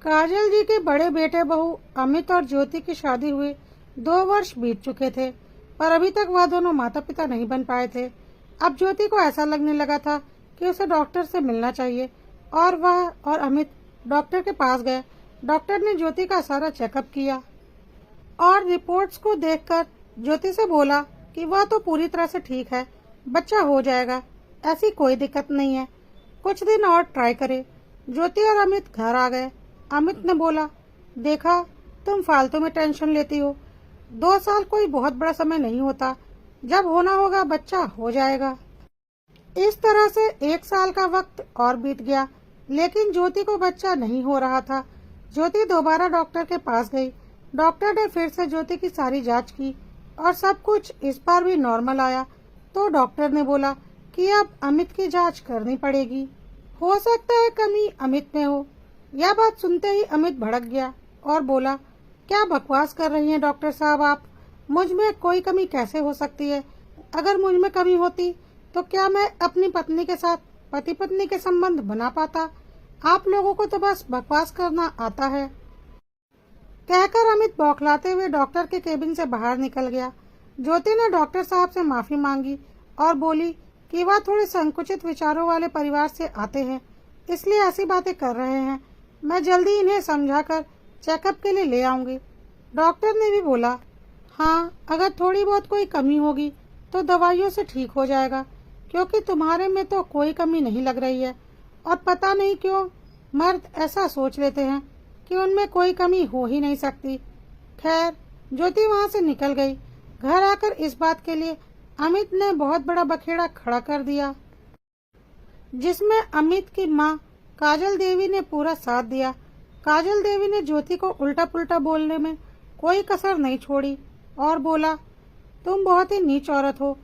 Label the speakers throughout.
Speaker 1: काजल जी के बड़े बेटे बहू अमित और ज्योति की शादी हुए 2 वर्ष बीत चुके थे, पर अभी तक वह दोनों माता पिता नहीं बन पाए थे। अब ज्योति को ऐसा लगने लगा था कि उसे डॉक्टर से मिलना चाहिए और वह और अमित डॉक्टर के पास गए। डॉक्टर ने ज्योति का सारा चेकअप किया और रिपोर्ट्स को देखकर ज्योति से बोला कि वह तो पूरी तरह से ठीक है, बच्चा हो जाएगा, ऐसी कोई दिक्कत नहीं है, कुछ दिन और ट्राई करें। ज्योति और अमित घर आ गए। अमित ने बोला, देखा तुम फालतू में टेंशन लेती हो, 2 साल कोई बहुत बड़ा समय नहीं होता, जब होना होगा बच्चा हो जाएगा। इस तरह से 1 साल का वक्त और बीत गया, लेकिन ज्योति को बच्चा नहीं हो रहा था। ज्योति दोबारा डॉक्टर के पास गई। डॉक्टर ने फिर से ज्योति की सारी जांच की और सब कुछ इस बार भी नॉर्मल आया। तो डॉक्टर ने बोला कि अब अमित की जांच करनी पड़ेगी, हो सकता है कमी अमित में हो। यह बात सुनते ही अमित भड़क गया और बोला, क्या बकवास कर रही हैं डॉक्टर साहब आप, मुझ में कोई कमी कैसे हो सकती है? अगर मुझ में कमी होती तो क्या मैं अपनी पत्नी के साथ पति पत्नी के संबंध बना पाता? आप लोगों को तो बस बकवास करना आता है। कहकर अमित बौखलाते हुए डॉक्टर के केबिन से बाहर निकल गया। ज्योति ने डॉक्टर साहब से माफी मांगी और बोली कि वह थोड़े संकुचित विचारों वाले परिवार से आते हैं, इसलिए ऐसी बातें कर रहे हैं। मैं जल्दी इन्हें समझाकर चेकअप के लिए ले आऊंगी। डॉक्टर ने भी बोला, हाँ, अगर थोड़ी बहुत कोई कमी होगी तो दवाइयों से ठीक हो जाएगा, क्योंकि तुम्हारे में तो कोई कमी नहीं लग रही है। और पता नहीं क्यों मर्द ऐसा सोच लेते हैं कि उनमें कोई कमी हो ही नहीं सकती। खैर, ज्योति वहां से निकल गई। घर आकर इस बात के लिए अमित ने बहुत बड़ा बखेड़ा खड़ा कर दिया, जिसमें अमित की माँ काजल देवी ने पूरा साथ दिया। काजल देवी ने ज्योति को उल्टा पुल्टा बोलने में कोई कसर नहीं छोड़ी और बोला, तुम बहुत ही नीच औरत हो,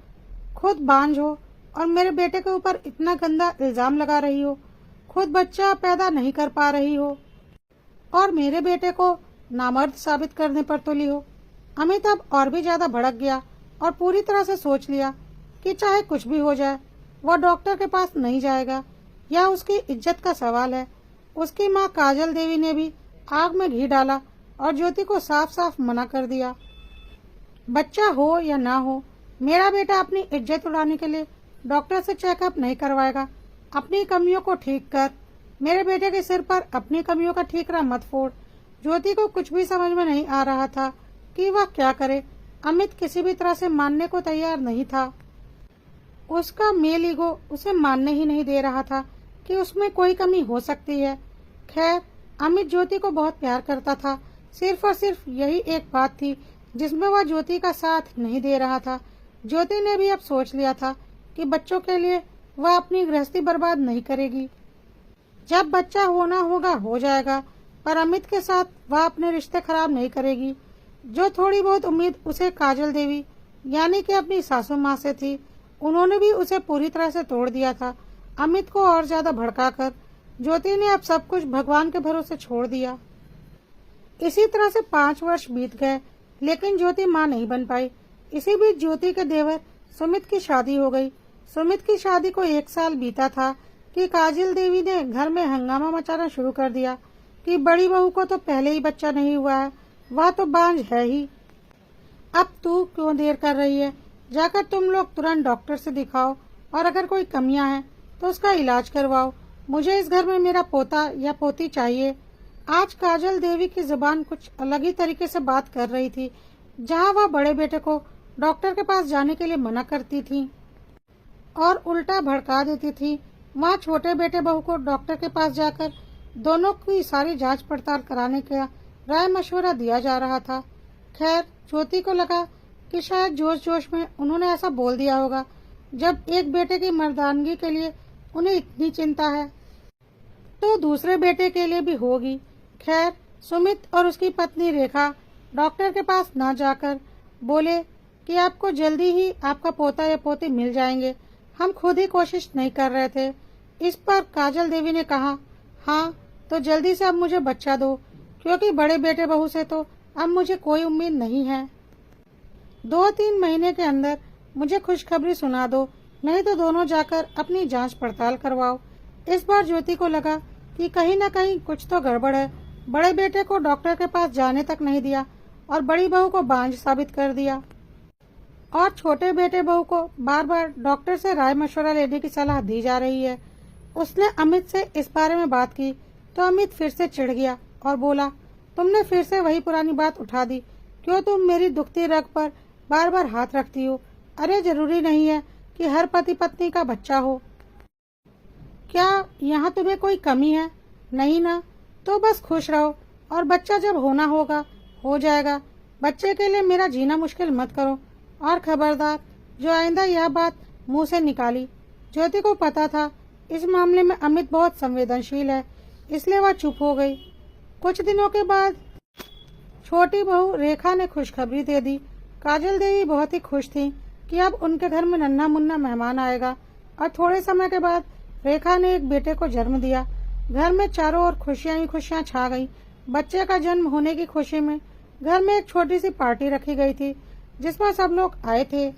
Speaker 1: खुद बांझ हो और मेरे बेटे के ऊपर इतना गंदा इल्जाम लगा रही हो। खुद बच्चा पैदा नहीं कर पा रही हो और मेरे बेटे को नामर्द साबित करने पर तुली हो। अमित अब और भी ज्यादा भड़क गया और पूरी तरह से सोच लिया कि चाहे कुछ भी हो जाए वह डॉक्टर के पास नहीं जाएगा। यह उसकी इज्जत का सवाल है। उसकी माँ काजल देवी ने भी आग में घी डाला और ज्योति को साफ साफ मना कर दिया, बच्चा हो या ना हो, मेरा बेटा अपनी इज्जत उड़ाने के लिए डॉक्टर से चेकअप नहीं करवाएगा। अपनी कमियों को ठीक कर, मेरे बेटे के सिर पर अपनी कमियों का ठीकरा मत फोड़। ज्योति को कुछ भी समझ में नहीं आ रहा था कि वह क्या करे। अमित किसी भी तरह से मानने को तैयार नहीं था। उसका मेल ईगो उसे मानने ही नहीं दे रहा था कि उसमें कोई कमी हो सकती है। खैर, अमित ज्योति को बहुत प्यार करता था। सिर्फ और सिर्फ यही एक बात थी जिसमें वह ज्योति का साथ नहीं दे रहा था। ज्योति ने भी अब सोच लिया था कि बच्चों के लिए वह अपनी गृहस्थी बर्बाद नहीं करेगी। जब बच्चा होना होगा हो जाएगा, पर अमित के साथ वह अपने रिश्ते खराब नहीं करेगी। जो थोड़ी बहुत उम्मीद उसे काजल देवी यानी कि अपनी सासू माँ से थी, उन्होंने भी उसे पूरी तरह से तोड़ दिया था। अमित को और ज्यादा भड़काकर ज्योति ने अब सब कुछ भगवान के भरोसे छोड़ दिया। इसी तरह से 5 वर्ष बीत गए, लेकिन ज्योति माँ नहीं बन पाई। इसी बीच ज्योति के देवर सुमित की शादी हो गई। सुमित की शादी को 1 साल बीता था कि काजल देवी ने घर में हंगामा मचाना शुरू कर दिया कि बड़ी बहू को तो पहले ही बच्चा नहीं हुआ है, वह तो बांझ है ही। अब तू क्यों देर कर रही है? जाकर तुम लोग तुरंत डॉक्टर से दिखाओ और अगर कोई कमियां हैं तो उसका इलाज करवाओ। मुझे इस घर में मेरा पोता या पोती चाहिए। आज काजल देवी की जुबान कुछ अलग ही तरीके से बात कर रही थी। जहां वह बड़े बेटे को डॉक्टर के पास जाने के लिए मना करती थी और उल्टा भड़का देती थी, वहाँ छोटे बेटे बहू को डॉक्टर के पास जाकर दोनों की सारी जांच पड़ताल कराने का राय मशवरा दिया जा रहा था। खैर, ज्योति को लगा कि शायद जोश जोश में उन्होंने ऐसा बोल दिया होगा। जब एक बेटे की मर्दानगी के लिए उन्हें इतनी चिंता है तो दूसरे बेटे के लिए भी होगी। खैर, सुमित और उसकी पत्नी रेखा डॉक्टर के पास ना जाकर बोले कि आपको जल्दी ही आपका पोता या पोती मिल जाएंगे, हम खुद ही कोशिश नहीं कर रहे थे। इस पर काजल देवी ने कहा, हाँ तो जल्दी से अब मुझे बच्चा दो, क्योंकि बड़े बेटे बहू से तो अब मुझे कोई उम्मीद नहीं है। 2-3 महीने के अंदर मुझे खुशखबरी सुना दो, नहीं तो दोनों जाकर अपनी जांच पड़ताल करवाओ। इस बार ज्योति को लगा कि कहीं न कहीं कुछ तो गड़बड़ है बड़े बेटे को डॉक्टर के पास जाने तक नहीं दिया और बड़ी बहू को बांझ साबित कर दिया। और छोटे बेटे बहू को बार बार डॉक्टर से राय मशवरा लेने की सलाह दी जा रही है। उसने अमित से इस बारे में बात की तो अमित फिर से चिढ़ गया और बोला, तुमने फिर से वही पुरानी बात उठा दी। क्यों तुम मेरी दुखती रग पर बार बार हाथ रखती हो? अरे जरूरी नहीं है कि हर पति पत्नी का बच्चा हो। क्या यहाँ तुम्हें कोई कमी है? नहीं ना, तो बस खुश रहो और बच्चा जब होना होगा हो जाएगा। बच्चे के लिए मेरा जीना मुश्किल मत करो। और खबरदार, जो आइंदा यह बात मुंह से निकाली। ज्योति को पता था इस मामले में अमित बहुत संवेदनशील है, इसलिए वह चुप हो गई। कुछ दिनों के बाद छोटी बहू रेखा ने खुशखबरी दे दी। काजल देवी बहुत ही खुश थी कि अब उनके घर में नन्हा मुन्ना मेहमान आएगा। और थोड़े समय के बाद रेखा ने एक बेटे को जन्म दिया। घर में चारों ओर खुशियां ही खुशियां छा गईं। बच्चे का जन्म होने की खुशी में घर में एक छोटी सी पार्टी रखी गई थी जिसमें सब लोग आए थे।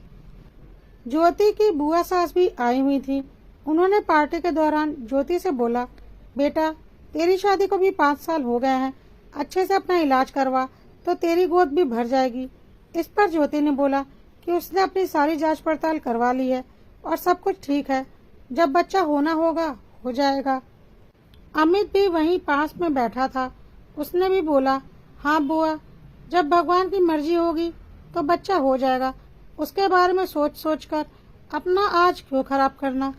Speaker 1: ज्योति की बुआ सास भी आई हुई थी। उन्होंने पार्टी के दौरान ज्योति से बोला, बेटा तेरी शादी को भी 5 साल हो गए हैं, अच्छे से अपना इलाज करवा तो तेरी गोद भी भर जाएगी। इस पर ज्योति ने बोला कि उसने अपनी सारी जांच पड़ताल करवा ली है और सब कुछ ठीक है, जब बच्चा होना होगा हो जाएगा। अमित भी वहीं पास में बैठा था। उसने भी बोला, हाँ बुआ, जब भगवान की मर्जी होगी तो बच्चा हो जाएगा। उसके बारे में सोच सोच कर अपना आज क्यों खराब करना।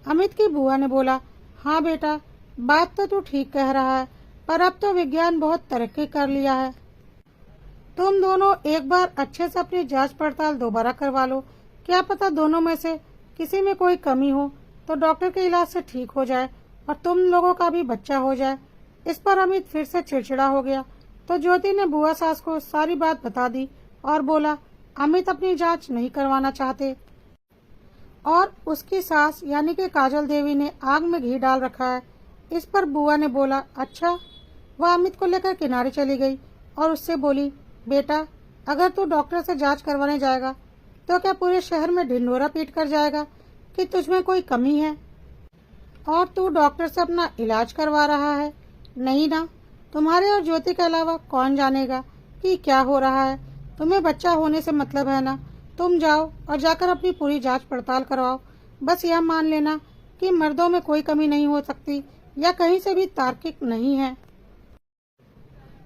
Speaker 1: अमित की बुआ ने बोला, हाँ बेटा, बात तो तू ठीक कह रहा है, पर अब तो विज्ञान बहुत तरक्की कर लिया है। तुम दोनों एक बार अच्छे से अपनी जांच पड़ताल दोबारा करवा लो। क्या पता दोनों में से किसी में कोई कमी हो तो डॉक्टर के इलाज से ठीक हो जाए और तुम लोगों का भी बच्चा हो जाए। इस पर अमित फिर से चिड़चिड़ा हो गया तो ज्योति ने बुआ सास को सारी बात बता दी और बोला, अमित अपनी जांच नहीं करवाना चाहते और उसकी सास यानी कि काजल देवी ने आग में घी डाल रखा है। इस पर बुआ ने बोला, अच्छा। वह अमित को लेकर किनारे चली गई और उससे बोली, बेटा अगर तू डॉक्टर से जांच करवाने जाएगा तो क्या पूरे शहर में ढिंढोरा पीट कर जाएगा कि तुझमें कोई कमी है और तू डॉक्टर से अपना इलाज करवा रहा है? नहीं ना, तुम्हारे और ज्योति के अलावा कौन जानेगा कि क्या हो रहा है। तुम्हें बच्चा होने से मतलब है ना। तुम जाओ और जाकर अपनी पूरी जांच पड़ताल करवाओ। बस यह मान लेना कि मर्दों में कोई कमी नहीं हो सकती या कहीं से भी तार्किक नहीं है।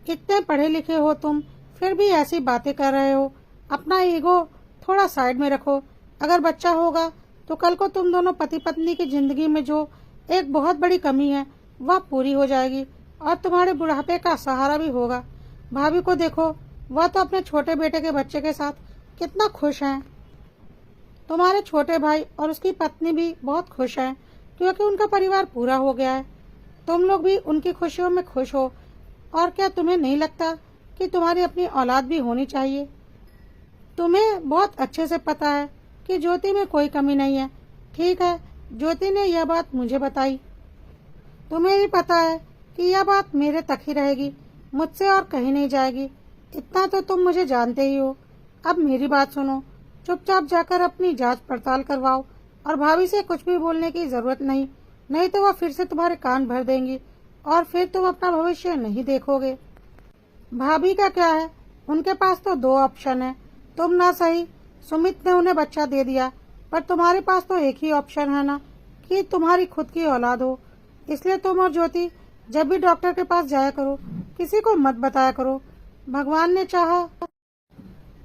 Speaker 1: इतने पढ़े लिखे हो तुम, फिर भी ऐसी बातें कर रहे हो। अपना ईगो थोड़ा साइड में रखो। अगर बच्चा होगा तो कल को तुम दोनों पति पत्नी की जिंदगी में जो एक बहुत बड़ी कमी है वह पूरी हो जाएगी और तुम्हारे बुढ़ापे का सहारा भी होगा। भाभी को देखो, वह तो अपने छोटे बेटे के बच्चे के साथ कितना खुश हैं। तुम्हारे छोटे भाई और उसकी पत्नी भी बहुत खुश हैं क्योंकि उनका परिवार पूरा हो गया है। तुम लोग भी उनकी खुशियों में खुश हो। और क्या तुम्हें नहीं लगता कि तुम्हारी अपनी औलाद भी होनी चाहिए? तुम्हें बहुत अच्छे से पता है कि ज्योति में कोई कमी नहीं है। ठीक है, ज्योति ने यह बात मुझे बताई। तुम्हें भी पता है कि यह बात मेरे तक ही रहेगी, मुझसे और कहीं नहीं जाएगी। इतना तो तुम मुझे जानते ही हो। अब मेरी बात सुनो, चुपचाप जाकर अपनी जांच पड़ताल करवाओ और भाभी से कुछ भी बोलने की जरूरत नहीं, नहीं तो वह फिर से तुम्हारे कान भर देंगी और फिर तुम अपना भविष्य नहीं देखोगे। भाभी का क्या है, उनके पास तो 2 ऑप्शन है। तुम ना सही, सुमित ने उन्हें बच्चा दे दिया, पर तुम्हारे पास तो एक ही ऑप्शन है ना कि तुम्हारी खुद की औलाद हो। इसलिए तुम और ज्योति जब भी डॉक्टर के पास जाया करो, किसी को मत बताया करो। भगवान ने चाहा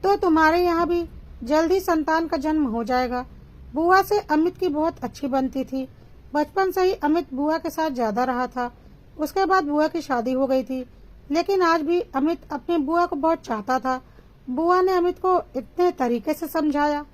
Speaker 1: तो तुम्हारे यहाँ भी जल्द ही संतान का जन्म हो जाएगा। बुआ से अमित की बहुत अच्छी बनती थी। बचपन से ही अमित बुआ के साथ ज्यादा रहा था। उसके बाद बुआ की शादी हो गई थी, लेकिन आज भी अमित अपनी बुआ को बहुत चाहता था। बुआ ने अमित को इतने तरीके से समझाया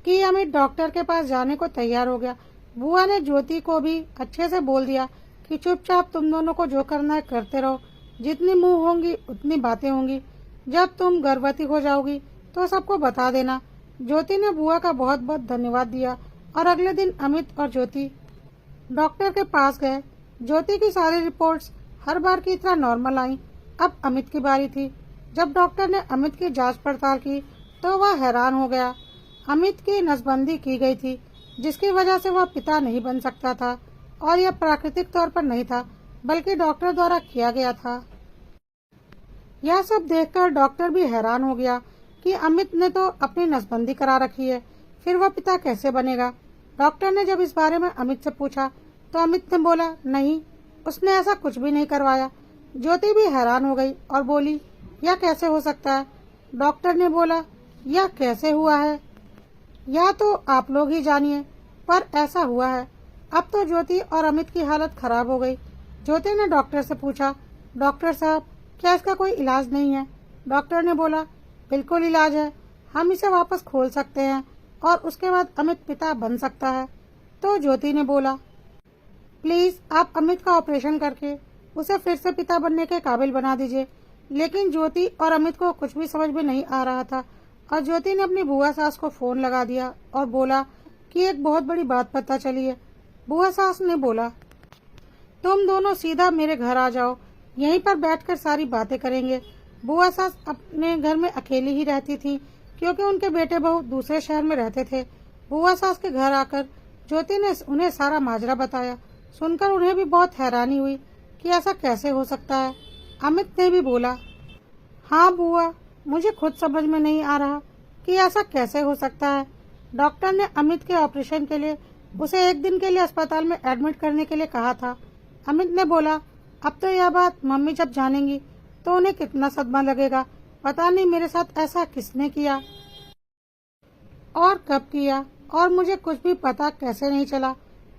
Speaker 1: कि अमित डॉक्टर के पास जाने को तैयार हो गया। बुआ ने ज्योति को भी अच्छे से बोल दिया कि चुपचाप तुम दोनों को जो करना है करते रहो। जितनी मुंह होंगी उतनी बातें होंगी। जब तुम गर्भवती हो जाओगी तो सबको बता देना। ज्योति ने बुआ का बहुत बहुत धन्यवाद दिया और अगले दिन अमित और ज्योति डॉक्टर के पास गए। ज्योति की सारी रिपोर्ट्स हर बार की तरह नॉर्मल आई। अब अमित की बारी थी। जब डॉक्टर ने अमित की जांच पड़ताल की तो वह हैरान हो गया। अमित की नसबंदी की गई थी, जिसकी वजह से वह पिता नहीं बन सकता था और यह प्राकृतिक तौर पर नहीं था, बल्कि डॉक्टर द्वारा किया गया था। यह सब देखकर डॉक्टर भी हैरान हो गया कि अमित ने तो अपनी नसबंदी करा रखी है, फिर वह पिता कैसे बनेगा। डॉक्टर ने जब इस बारे में अमित से पूछा तो अमित ने बोला, नहीं, उसने ऐसा कुछ भी नहीं करवाया। ज्योति भी हैरान हो गई और बोली, यह कैसे हो सकता है। डॉक्टर ने बोला, यह कैसे हुआ है या तो आप लोग ही जानिए, पर ऐसा हुआ है। अब तो ज्योति और अमित की हालत खराब हो गई। ज्योति ने डॉक्टर से पूछा, डॉक्टर साहब, क्या इसका कोई इलाज नहीं है। डॉक्टर ने बोला, बिल्कुल इलाज है, हम इसे वापस खोल सकते हैं और उसके बाद अमित पिता बन सकता है। तो ज्योति ने बोला, प्लीज आप अमित का ऑपरेशन करके उसे फिर से पिता बनने के काबिल बना दीजिए। लेकिन ज्योति और अमित को कुछ भी समझ में नहीं आ रहा था और ज्योति ने अपनी बुआ सास को फोन लगा दिया और बोला कि एक बहुत बड़ी बात पता चली है। बुआ सास ने बोला, तुम दोनों सीधा मेरे घर आ जाओ, यहीं पर बैठकर सारी बातें करेंगे। बुआ सास अपने घर में अकेली ही रहती थी क्योंकि उनके बेटे बहू दूसरे शहर में रहते थे। बुआ सास के घर आकर ज्योति ने उन्हें सारा माजरा बताया। सुनकर उन्हें भी बहुत हैरानी हुई कि ऐसा कैसे हो सकता है। अमित ने भी बोला, हाँ बुआ, मुझे खुद समझ में नहीं आ रहा कि ऐसा कैसे हो सकता है। डॉक्टर ने अमित के ऑपरेशन के लिए उसे एक दिन के लिए अस्पताल में एडमिट करने के लिए कहा था। अमित ने बोला, अब तो यह बात मम्मी जब जानेंगी तो उन्हें कितना सदमा लगेगा। पता नहीं मेरे साथ ऐसा किसने किया और कब किया, और मुझे कुछ भी पता कैसे नहीं चला।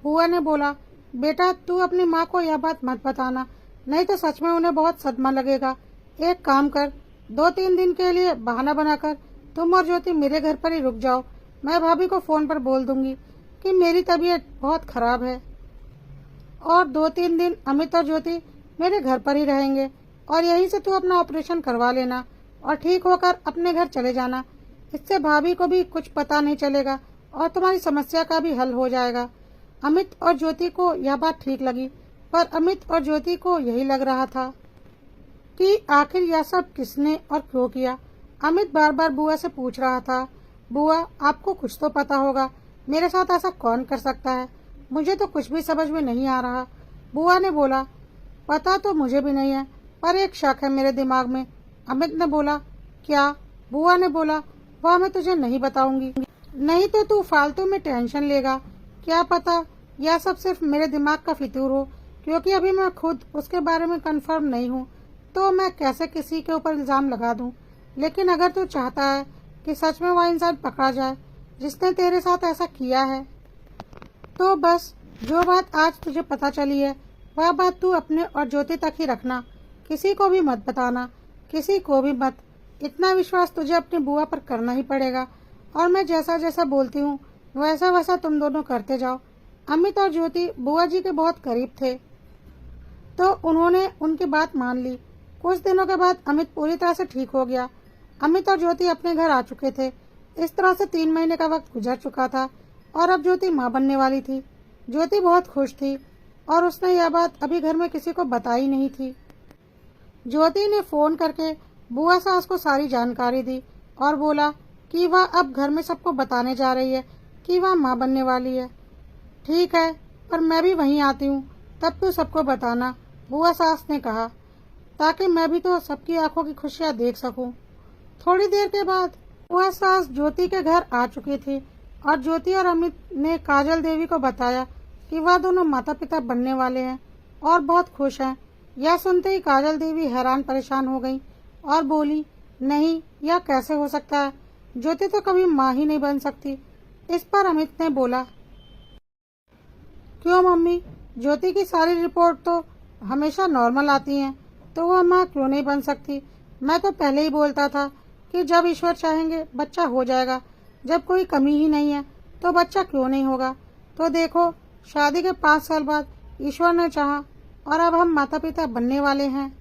Speaker 1: बुआ ने बोला, बेटा तू अपनी माँ को यह बात मत बताना, नहीं तो सच में उन्हें बहुत सदमा लगेगा। एक काम कर, 2-3 दिन के लिए बहाना बनाकर तुम और ज्योति मेरे घर पर ही रुक जाओ। मैं भाभी को फोन पर बोल दूंगी कि मेरी तबीयत बहुत खराब है और 2-3 दिन अमित और ज्योति मेरे घर पर ही रहेंगे और यहीं से तू अपना ऑपरेशन करवा लेना और ठीक होकर अपने घर चले जाना। इससे भाभी को भी कुछ पता नहीं चलेगा और तुम्हारी समस्या का भी हल हो जाएगा। अमित और ज्योति को यह बात ठीक लगी, पर अमित और ज्योति को यही लग रहा था कि आखिर यह सब किसने और क्यों किया। अमित बार बार बुआ से पूछ रहा था, बुआ आपको कुछ तो पता होगा, मेरे साथ ऐसा कौन कर सकता है, मुझे तो कुछ भी समझ में नहीं आ रहा। बुआ ने बोला, पता तो मुझे भी नहीं है, पर एक शक है मेरे दिमाग में। अमित ने बोला, क्या। बुआ ने बोला, वह मैं तुझे नहीं बताऊंगी, नहीं तो तू फालतू में टेंशन लेगा। क्या पता यह सब सिर्फ मेरे दिमाग का फितूर हो, क्योंकि अभी मैं खुद उसके बारे में कंफर्म नहीं हूँ, तो मैं कैसे किसी के ऊपर इल्जाम लगा दूं। लेकिन अगर तू चाहता है कि सच में वह इंसान पकड़ा जाए जिसने तेरे साथ ऐसा किया है, तो बस जो बात आज तुझे पता चली है वह बात तू अपने और ज्योति तक ही रखना, किसी को भी मत बताना, किसी को भी मत। इतना विश्वास तुझे अपनी बुआ पर करना ही पड़ेगा और मैं जैसा जैसा बोलती हूँ वैसा वैसा तुम दोनों करते जाओ। अमित और ज्योति बुआ जी के बहुत करीब थे तो उन्होंने उनकी बात मान ली। कुछ दिनों के बाद अमित पूरी तरह से ठीक हो गया। अमित और ज्योति अपने घर आ चुके थे। इस तरह से 3 महीने का वक्त गुजर चुका था और अब ज्योति माँ बनने वाली थी। ज्योति बहुत खुश थी और उसने यह बात अभी घर में किसी को बताई नहीं थी। ज्योति ने फोन करके बुआ सास को सारी जानकारी दी और बोला कि वह अब घर में सबको बताने जा रही है कि वह माँ बनने वाली है। ठीक है, पर मैं भी वहीं आती हूँ, तब तू सबको बताना, बुआ सास ने कहा, ताकि मैं भी तो सबकी आंखों की खुशियाँ देख सकूं। थोड़ी देर के बाद बुआ सास ज्योति के घर आ चुकी थी और ज्योति और अमित ने काजल देवी को बताया कि वह दोनों माता पिता बनने वाले हैं और बहुत खुश हैं। यह सुनते ही काजल देवी हैरान परेशान हो गई और बोली, नहीं, यह कैसे हो सकता है, ज्योति तो कभी माँ ही नहीं बन सकती। इस पर अमित ने बोला, क्यों मम्मी, ज्योति की सारी रिपोर्ट तो हमेशा नॉर्मल आती हैं, तो वह माँ क्यों नहीं बन सकती। मैं तो पहले ही बोलता था कि जब ईश्वर चाहेंगे बच्चा हो जाएगा, जब कोई कमी ही नहीं है तो बच्चा क्यों नहीं होगा। तो देखो, शादी के 5 साल बाद ईश्वर ने चाहा और अब हम माता पिता बनने वाले हैं।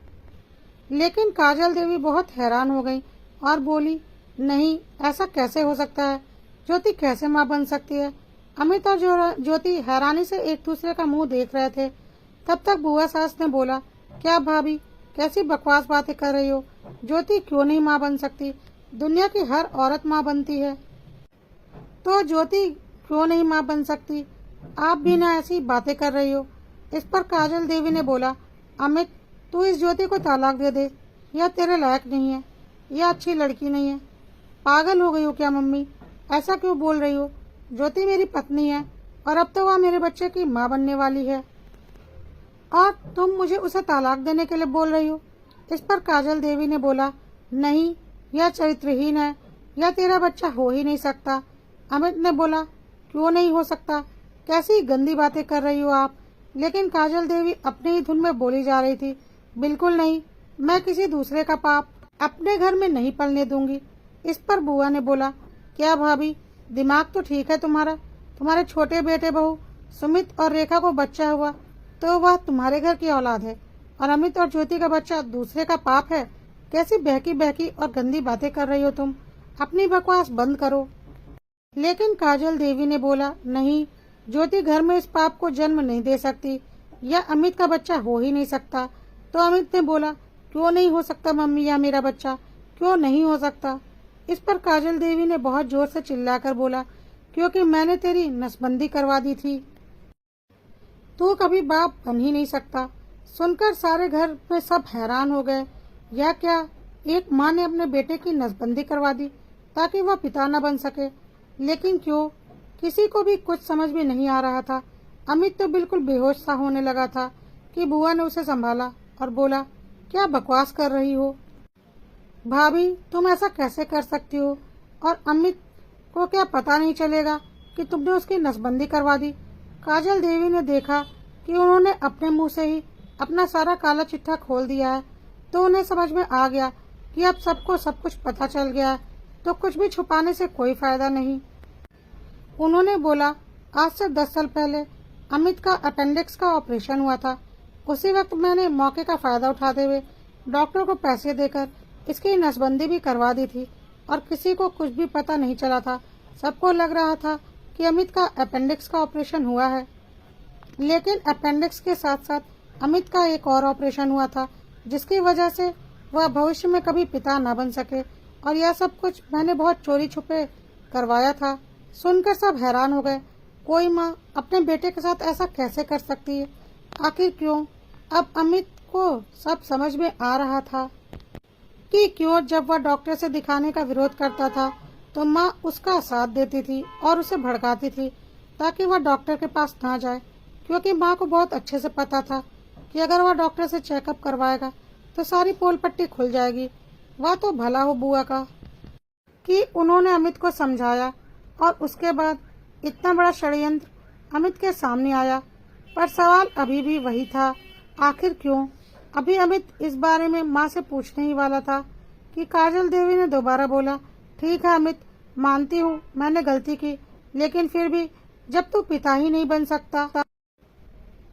Speaker 1: लेकिन काजल देवी बहुत हैरान हो गई और बोली, नहीं, ऐसा कैसे हो सकता है, ज्योति कैसे माँ बन सकती है। अमित और ज्योति हैरानी से एक दूसरे का मुंह देख रहे थे। तब तक बुआ सास ने बोला, क्या भाभी, कैसी बकवास बातें कर रही हो, ज्योति क्यों नहीं माँ बन सकती, दुनिया की हर औरत माँ बनती है, तो ज्योति क्यों नहीं माँ बन सकती, आप भी ना ऐसी बातें कर रही हो। इस पर काजल देवी ने बोला, अमित, तू इस ज्योति को तलाक दे दे, यह तेरे लायक नहीं है, यह अच्छी लड़की नहीं है। पागल हो गई हो क्या मम्मी? ऐसा क्यों बोल रही हो? ज्योति मेरी पत्नी है और अब तो वह मेरे बच्चे की माँ बनने वाली है और तुम मुझे उसे तलाक देने के लिए बोल रही हो। इस पर काजल देवी ने बोला, नहीं, यह चरित्रहीन है, यह तेरा बच्चा हो ही नहीं सकता। अमित ने बोला, क्यों नहीं हो सकता? कैसी गंदी बातें कर रही हो आप? लेकिन काजल देवी अपनी ही धुन में बोली जा रही थी, बिल्कुल नहीं, मैं किसी दूसरे का पाप अपने घर में नहीं पलने दूंगी। इस पर बुआ ने बोला, क्या भाभी, दिमाग तो ठीक है तुम्हारा? तुम्हारे छोटे बेटे बहू सुमित और रेखा को बच्चा हुआ तो वह तुम्हारे घर की औलाद है और अमित और ज्योति का बच्चा दूसरे का पाप है। कैसी बहकी बहकी और गंदी बातें कर रही हो तुम? अपनी बकवास बंद करो। लेकिन काजल देवी ने बोला, नहीं, ज्योति घर में इस पाप को जन्म नहीं दे सकती, यह अमित का बच्चा हो ही नहीं सकता। तो अमित ने बोला, क्यों नहीं हो सकता मम्मी, यह मेरा बच्चा क्यों नहीं हो सकता? इस पर काजल देवी ने बहुत जोर से चिल्लाकर बोला, क्योंकि मैंने तेरी नसबंदी करवा दी थी, तू कभी बाप बन ही नहीं सकता। सुनकर सारे घर में सब हैरान हो गए। यह क्या, एक माँ ने अपने बेटे की नसबंदी करवा दी ताकि वह पिता न बन सके? लेकिन क्यों? किसी को भी कुछ समझ में नहीं आ रहा था। अमित तो बिल्कुल बेहोश सा होने लगा था कि बुआ ने उसे संभाला और बोला, क्या बकवास कर रही हो भाभी, तुम ऐसा कैसे कर सकती हो? और अमित को क्या पता नहीं चलेगा कि तुमने उसकी नसबंदी करवा दी? काजल देवी ने देखा कि उन्होंने अपने मुंह से ही अपना सारा काला चिट्ठा खोल दिया है, तो उन्हें समझ में आ गया कि अब सबको सब कुछ पता चल गया है, तो कुछ भी छुपाने से कोई फायदा नहीं। उन्होंने बोला, आज से 10 साल पहले अमित का अपेंडिक्स का ऑपरेशन हुआ था। उसी वक्त मैंने मौके का फायदा उठाते हुए डॉक्टर को पैसे देकर इसकी नसबंदी भी करवा दी थी और किसी को कुछ भी पता नहीं चला था। सबको लग रहा था कि अमित का अपेंडिक्स का ऑपरेशन हुआ है, लेकिन अपेंडिक्स के साथ साथ अमित का एक और ऑपरेशन हुआ था जिसकी वजह से वह भविष्य में कभी पिता न बन सके, और यह सब कुछ मैंने बहुत चोरी छुपे करवाया था। सुनकर सब हैरान हो गए। कोई माँ अपने बेटे के साथ ऐसा कैसे कर सकती है? आखिर क्यों? अब अमित को सब समझ में आ रहा था कि क्यों जब वह डॉक्टर से दिखाने का विरोध करता था तो माँ उसका साथ देती थी और उसे भड़काती थी ताकि वह डॉक्टर के पास ना जाए, क्योंकि माँ को बहुत अच्छे से पता था कि अगर वह डॉक्टर से चेकअप करवाएगा तो सारी पोल पट्टी खुल जाएगी। वह तो भला हो बुआ का कि उन्होंने अमित को समझाया और उसके बाद इतना बड़ा षड्यंत्र अमित के सामने आया। पर सवाल अभी भी वही था, आखिर क्यों? अभी अमित इस बारे में माँ से पूछने ही वाला था कि काजल देवी ने दोबारा बोला, ठीक है अमित, मानती हूँ मैंने गलती की, लेकिन फिर भी जब तू पिता ही नहीं बन सकता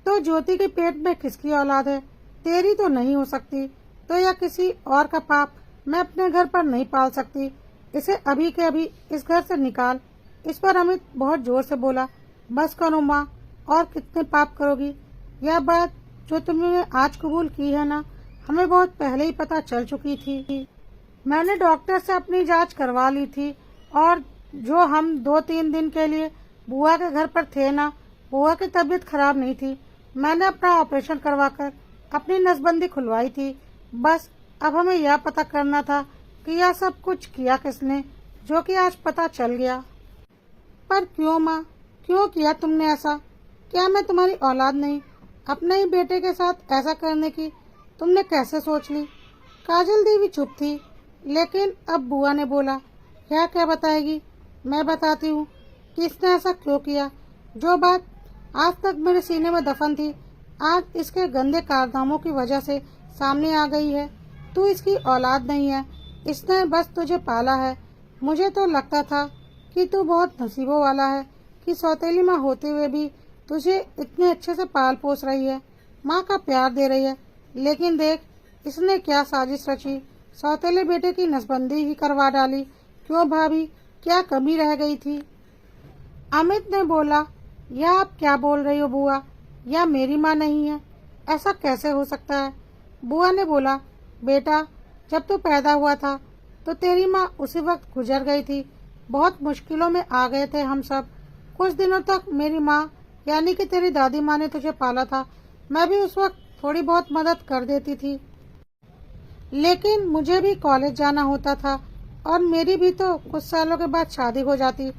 Speaker 1: तो ज्योति के पेट में किसकी औलाद है? तेरी तो नहीं हो सकती, तो यह किसी और का पाप मैं अपने घर पर नहीं पाल सकती। इसे अभी के अभी इस घर से निकाल। इस पर अमित बहुत जोर से बोला, बस करो माँ, और कितने पाप करोगी? यह बात जो तुमने आज कबूल की है ना, हमें बहुत पहले ही पता चल चुकी थी। मैंने डॉक्टर से अपनी जांच करवा ली थी और जो हम 2-3 दिन के लिए बुआ के घर पर थे ना, बुआ की तबीयत खराब नहीं थी। मैंने अपना ऑपरेशन करवाकर अपनी नसबंदी खुलवाई थी। बस अब हमें यह पता करना था कि यह सब कुछ किया किसने, जो कि आज पता चल गया। पर क्यों माँ, क्यों किया तुमने ऐसा? क्या मैं तुम्हारी औलाद नहीं? अपने ही बेटे के साथ ऐसा करने की तुमने कैसे सोच ली? काजल देवी चुप थी, लेकिन अब बुआ ने बोला, क्या बताएगी? मैं बताती हूँ कि इसने ऐसा क्यों किया। जो बात आज तक मेरे सीने में दफन थी, आज इसके गंदे कारनामों की वजह से सामने आ गई है। तू इसकी औलाद नहीं है, इसने बस तुझे पाला है। मुझे तो लगता था कि तू बहुत नसीबों वाला है कि सौतेली माँ होते हुए भी तुझे इतने अच्छे से पाल पोस रही है, माँ का प्यार दे रही है। लेकिन देख, इसने क्या साजिश रची, सौतेले बेटे की नसबंदी ही करवा डाली। क्यों भाभी, क्या कमी रह गई थी? अमित ने बोला, यह आप क्या बोल रही हो बुआ, यह मेरी माँ नहीं है, ऐसा कैसे हो सकता है? बुआ ने बोला, बेटा, जब तू पैदा हुआ था तो तेरी माँ उसी वक्त गुजर गई थी। बहुत मुश्किलों में आ गए थे हम सब। कुछ दिनों तक मेरी माँ यानी कि तेरी दादी माँ ने तुझे पाला था। मैं भी उस वक्त थोड़ी बहुत मदद कर देती थी, लेकिन मुझे भी कॉलेज जाना होता था और मेरी भी तो कुछ सालों के बाद शादी हो जाती।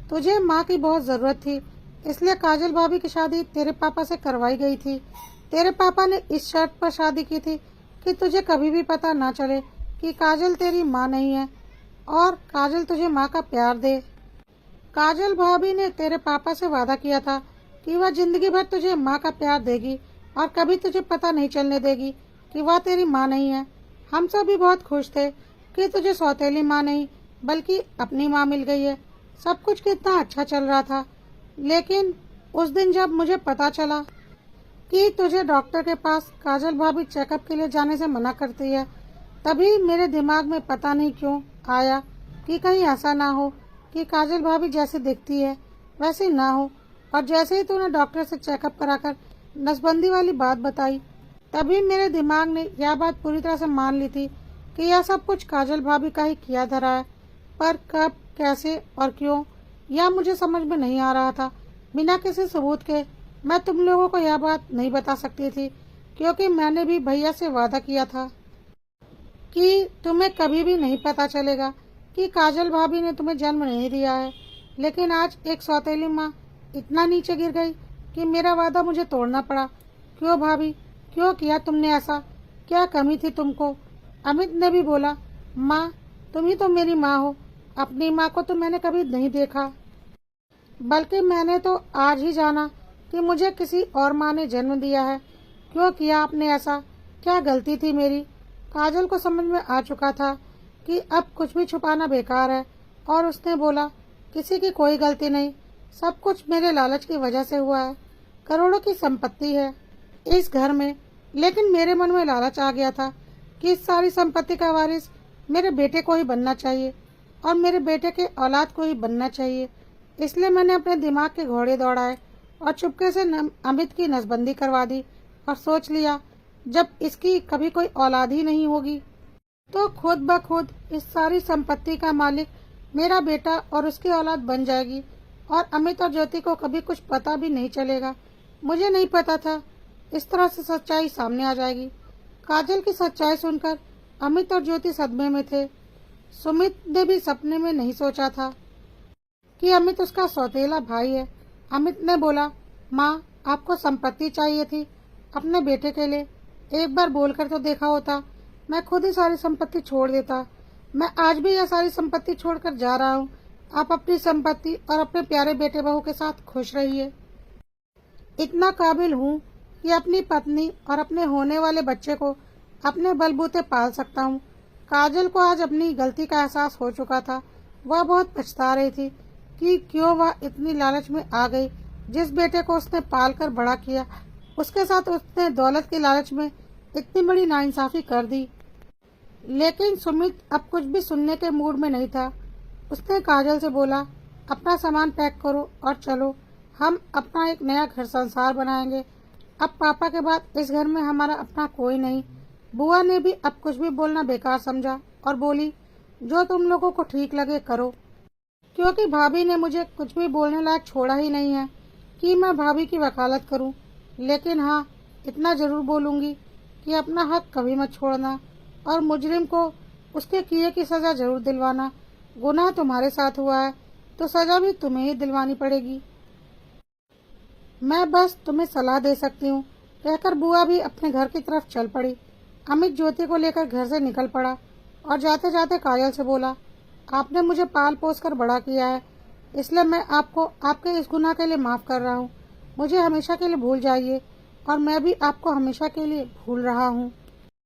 Speaker 1: तुझे माँ की बहुत ज़रूरत थी, इसलिए काजल भाभी की शादी तेरे पापा से करवाई गई थी। तेरे पापा ने इस शर्त पर शादी की थी कि तुझे कभी भी पता ना चले कि काजल तेरी माँ नहीं है और काजल तुझे माँ का प्यार दे। काजल भाभी ने तेरे पापा से वादा किया था कि वह जिंदगी भर तुझे माँ का प्यार देगी और कभी तुझे पता नहीं चलने देगी कि वह तेरी माँ नहीं है। हम सब भी बहुत खुश थे कि तुझे सौतेली माँ नहीं बल्कि अपनी माँ मिल गई है। सब कुछ कितना अच्छा चल रहा था, लेकिन उस दिन जब मुझे पता चला कि तुझे डॉक्टर के पास काजल भाभी चेकअप के लिए जाने से मना करती है, तभी मेरे दिमाग में पता नहीं क्यों आया कि कहीं ऐसा ना हो कि काजल भाभी जैसे दिखती है वैसे ना हो। और जैसे ही तूने डॉक्टर से चेकअप कराकर नसबंदी वाली बात बताई, तभी मेरे दिमाग ने यह बात पूरी तरह से मान ली थी कि यह सब कुछ काजल भाभी का ही किया धरा है। पर कब, कैसे और क्यों, यह मुझे समझ में नहीं आ रहा था। बिना किसी सबूत के मैं तुम लोगों को यह बात नहीं बता सकती थी, क्योंकि मैंने भी भैया से वादा किया था कि तुम्हें कभी भी नहीं पता चलेगा कि काजल भाभी ने तुम्हें जन्म नहीं दिया है। लेकिन आज एक सौतेली माँ इतना नीचे गिर गई कि मेरा वादा मुझे तोड़ना पड़ा। क्यों भाभी, क्यों किया तुमने ऐसा? क्या कमी थी तुमको? अमित ने भी बोला, माँ तुम ही तो मेरी माँ हो। अपनी माँ को तो मैंने कभी नहीं देखा, बल्कि मैंने तो आज ही जाना कि मुझे किसी और माँ ने जन्म दिया है। क्यों किया आपने ऐसा? क्या गलती थी मेरी? काजल को समझ में आ चुका था कि अब कुछ भी छुपाना बेकार है, और उसने बोला, किसी की कोई गलती नहीं, सब कुछ मेरे लालच की वजह से हुआ है। करोड़ों की संपत्ति है इस घर में, लेकिन मेरे मन में लालच आ गया था कि इस सारी संपत्ति का वारिस मेरे बेटे को ही बनना चाहिए और मेरे बेटे के औलाद को ही बनना चाहिए। इसलिए मैंने अपने दिमाग के घोड़े दौड़ाए और चुपके से अमित की नसबंदी करवा दी और सोच लिया जब इसकी कभी कोई औलाद ही नहीं होगी तो खुद ब खुद इस सारी संपत्ति का मालिक मेरा बेटा और उसकी औलाद बन जाएगी और अमित और ज्योति को कभी कुछ पता भी नहीं चलेगा। मुझे नहीं पता था इस तरह से सच्चाई सामने आ जाएगी। काजल की सच्चाई सुनकर अमित और ज्योति सदमे में थे। सुमित ने भी सपने में नहीं सोचा था कि अमित उसका सौतेला भाई है। अमित ने बोला, माँ आपको संपत्ति चाहिए थी अपने बेटे के लिए, एक बार बोलकर तो देखा होता, मैं खुद ही सारी संपत्ति छोड़ देता। मैं आज भी यह सारी संपत्ति छोड़कर जा रहा हूँ। आप अपनी संपत्ति और अपने प्यारे बेटे बहू के साथ खुश रहिए। इतना काबिल हूँ कि अपनी पत्नी और अपने होने वाले बच्चे को अपने बलबूते पाल सकता हूँ। काजल को आज अपनी गलती का एहसास हो चुका था। वह बहुत पछता रही थी कि क्यों वह इतनी लालच में आ गई। जिस बेटे को उसने पाल कर बड़ा किया, उसके साथ उसने दौलत की लालच में इतनी बड़ी नाइंसाफी कर दी। लेकिन सुमित अब कुछ भी सुनने के मूड में नहीं था। उसने काजल से बोला, अपना सामान पैक करो और चलो, हम अपना एक नया घर संसार बनाएंगे। अब पापा के बाद इस घर में हमारा अपना कोई नहीं। बुआ ने भी अब कुछ भी बोलना बेकार समझा और बोली, जो तुम लोगों को ठीक लगे करो, क्योंकि भाभी ने मुझे कुछ भी बोलने लायक छोड़ा ही नहीं है कि मैं भाभी की वकालत करूं। लेकिन हाँ, इतना जरूर बोलूंगी कि अपना हक कभी मत छोड़ना और मुजरिम को उसके किए की सजा जरूर दिलवाना। गुनाह तुम्हारे साथ हुआ है तो सजा भी तुम्हें ही दिलवानी पड़ेगी। मैं बस तुम्हें सलाह दे सकती हूँ, कहकर बुआ भी अपने घर की तरफ चल पड़ी। अमित ज्योति को लेकर घर से निकल पड़ा और जाते जाते काजल से बोला, आपने मुझे पाल पोस कर बड़ा किया है, इसलिए मैं आपको आपके इस गुनाह के लिए माफ़ कर रहा हूँ। मुझे हमेशा के लिए भूल जाइए और मैं भी आपको हमेशा के लिए भूल रहा हूँ।